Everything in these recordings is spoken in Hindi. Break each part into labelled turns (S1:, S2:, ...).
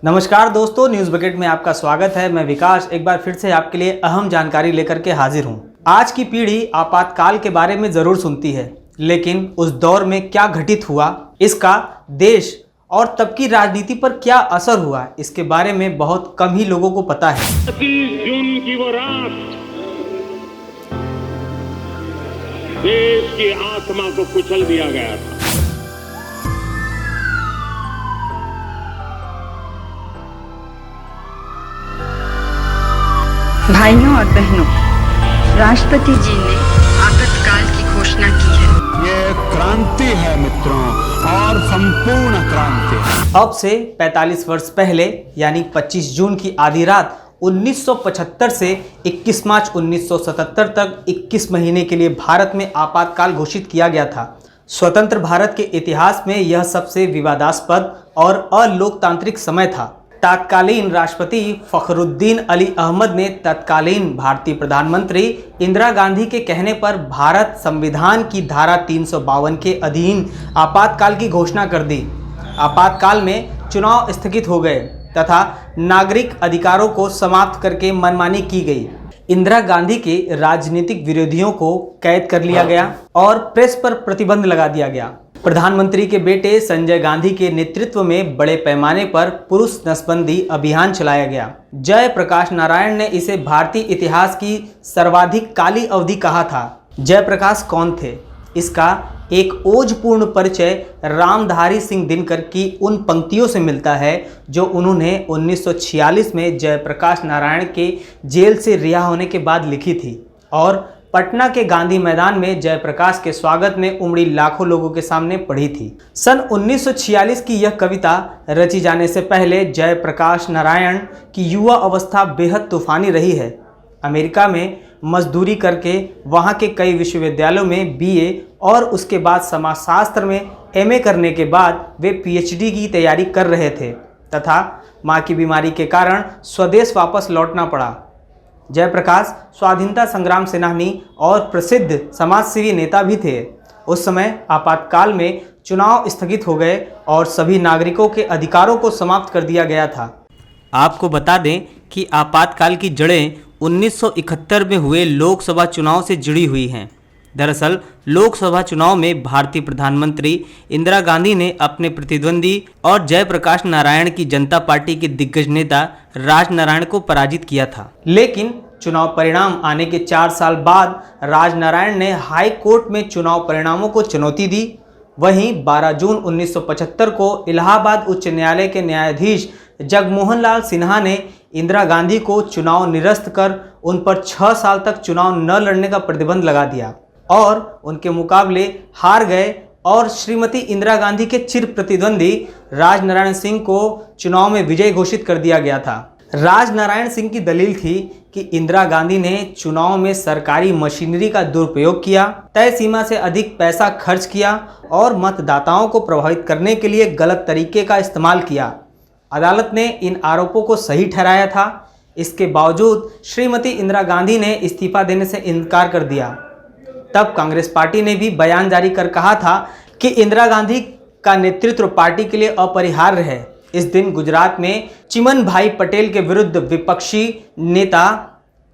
S1: नमस्कार दोस्तों, न्यूज़ बकेट में आपका स्वागत है। मैं विकास एक बार फिर से आपके लिए अहम जानकारी लेकर के हाजिर हूं। आज की पीढ़ी आपातकाल के बारे में जरूर सुनती है, लेकिन उस दौर में क्या घटित हुआ, इसका देश और तब की राजनीति पर क्या असर हुआ, इसके बारे में बहुत कम ही लोगों को पता है।
S2: 30 जून की वो रात देश की आत्मा को कुचल दिया गया था।
S3: भाइयों और बहनों, राष्ट्रपति जी ने आपातकाल की घोषणा की है।
S4: ये क्रांति है मित्रों, और संपूर्ण क्रांति है।
S1: अब से 45 वर्ष पहले यानी 25 जून की आधी रात 1975 से 21 मार्च 1977 तक 21 महीने के लिए भारत में आपातकाल घोषित किया गया था। स्वतंत्र भारत के इतिहास में यह सबसे विवादास्पद और अलोकतांत्रिक समय था। तत्कालीन राष्ट्रपति फखरुद्दीन अली अहमद ने तत्कालीन भारतीय प्रधानमंत्री इंदिरा गांधी के कहने पर भारत संविधान की धारा 352 के अधीन आपातकाल की घोषणा कर दी। आपातकाल में चुनाव स्थगित हो गए तथा नागरिक अधिकारों को समाप्त करके मनमानी की गई। इंदिरा गांधी के राजनीतिक विरोधियों को कैद कर लिया गया और प्रेस पर प्रतिबंध लगा दिया गया। प्रधानमंत्री के बेटे संजय गांधी के नेतृत्व में बड़े पैमाने पर पुरुष नसबंदी अभियान चलाया गया। जयप्रकाश नारायण ने इसे भारतीय इतिहास की सर्वाधिक काली अवधि कहा था। जयप्रकाश कौन थे? इसका एक ओजपूर्ण परिचय रामधारी सिंह दिनकर की उन पंक्तियों से मिलता है जो उन्होंने 1946 में जयप्रकाश नारायण के जेल से रिहा होने के बाद लिखी थी और पटना के गांधी मैदान में जयप्रकाश के स्वागत में उमड़ी लाखों लोगों के सामने पढ़ी थी। सन 1946 की यह कविता रची जाने से पहले जयप्रकाश नारायण की युवा अवस्था बेहद तूफानी रही है। अमेरिका में मजदूरी करके वहां के कई विश्वविद्यालयों में बीए और उसके बाद समाजशास्त्र में एमए करने के बाद वे पीएचडी की तैयारी कर रहे थे तथा मां की बीमारी के कारण स्वदेश वापस लौटना पड़ा। जयप्रकाश स्वाधीनता संग्राम सेनानी और प्रसिद्ध समाजसेवी नेता भी थे। उस समय आपातकाल में चुनाव स्थगित हो गए और सभी नागरिकों के अधिकारों को समाप्त कर दिया गया था। आपको बता दें कि आपातकाल की जड़ें 1971 में हुए लोकसभा चुनाव से जुड़ी हुई हैं। दरअसल लोकसभा चुनाव में भारतीय प्रधानमंत्री इंदिरा गांधी ने अपने प्रतिद्वंदी और जयप्रकाश नारायण की जनता पार्टी के दिग्गज नेता राजनारायण को पराजित किया था। लेकिन चुनाव परिणाम आने के 4 साल बाद राजनारायण ने हाई कोर्ट में चुनाव परिणामों को चुनौती दी। वहीं 12 जून 1975 को इलाहाबाद उच्च न्यायालय के न्यायाधीश जगमोहन लाल सिन्हा ने इंदिरा गांधी को चुनाव निरस्त कर उन पर 6 साल तक चुनाव न लड़ने का प्रतिबंध लगा दिया और उनके मुकाबले हार गए और श्रीमती इंदिरा गांधी के चिर प्रतिद्वंदी राजनारायण सिंह को चुनाव में विजयी घोषित कर दिया गया था। राजनारायण सिंह की दलील थी कि इंदिरा गांधी ने चुनाव में सरकारी मशीनरी का दुरुपयोग किया, तय सीमा से अधिक पैसा खर्च किया और मतदाताओं को प्रभावित करने के लिए गलत तरीके का इस्तेमाल किया। अदालत ने इन आरोपों को सही ठहराया था। इसके बावजूद श्रीमती इंदिरा गांधी ने इस्तीफा देने से इनकार कर दिया। तब कांग्रेस पार्टी ने भी बयान जारी कर कहा था कि इंदिरा गांधी का नेतृत्व पार्टी के लिए अपरिहार्य है। इस दिन गुजरात में चिमन भाई पटेल के विरुद्ध विपक्षी नेता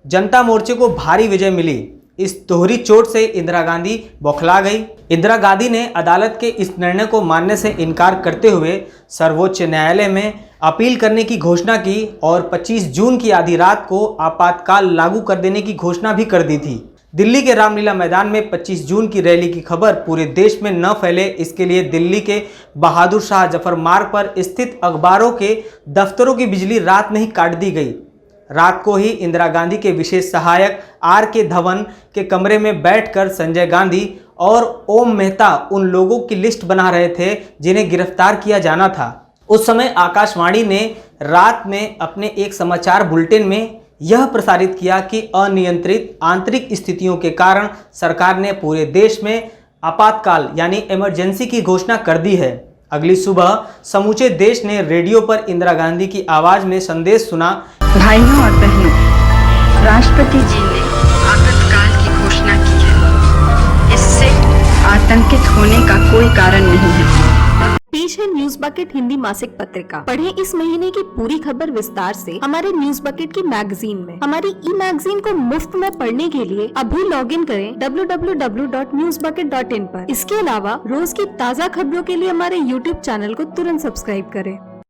S1: जनता मोर्चे को भारी विजय मिली। इस दोहरी चोट से इंदिरा गांधी बौखला गई। इंदिरा गांधी ने अदालत के इस निर्णय को मानने से इनकार करते हुए सर्वोच्च न्यायालय में अपील करने की घोषणा की और 25 जून की आधी रात को आपातकाल लागू कर देने की घोषणा भी कर दी थी। दिल्ली के रामलीला मैदान में 25 जून की रैली की खबर पूरे देश में न फैले, इसके लिए दिल्ली के बहादुर शाह जफर मार्ग पर स्थित अखबारों के दफ्तरों की बिजली रात में ही काट दी गई। रात को ही इंदिरा गांधी के विशेष सहायक आर.के. धवन के कमरे में बैठकर संजय गांधी और ओम मेहता उन लोगों की लिस्ट बना रहे थे जिन्हें गिरफ्तार किया जाना था। उस समय आकाशवाणी ने रात में अपने एक समाचार बुलेटिन में यह प्रसारित किया कि अनियंत्रित आंतरिक स्थितियों के कारण सरकार ने पूरे देश में आपातकाल यानी इमरजेंसी की घोषणा कर दी है। अगली सुबह समूचे देश ने रेडियो पर इंदिरा गांधी की आवाज में संदेश सुना।
S3: भाइयों और बहनों, राष्ट्रपति जी ने आपातकाल की घोषणा की है। इससे आतंकित होने का कोई कारण नहीं है।
S5: पेश है न्यूज बकेट हिंदी मासिक पत्रिका। पढ़ें इस महीने की पूरी खबर विस्तार से हमारे न्यूज बकेट की मैगजीन में। हमारी ई मैगजीन को मुफ्त में पढ़ने के लिए अभी लॉगिन करें www.newsbucket.in पर। इसके अलावा रोज की ताज़ा खबरों के लिए हमारे YouTube चैनल को तुरंत सब्सक्राइब करें।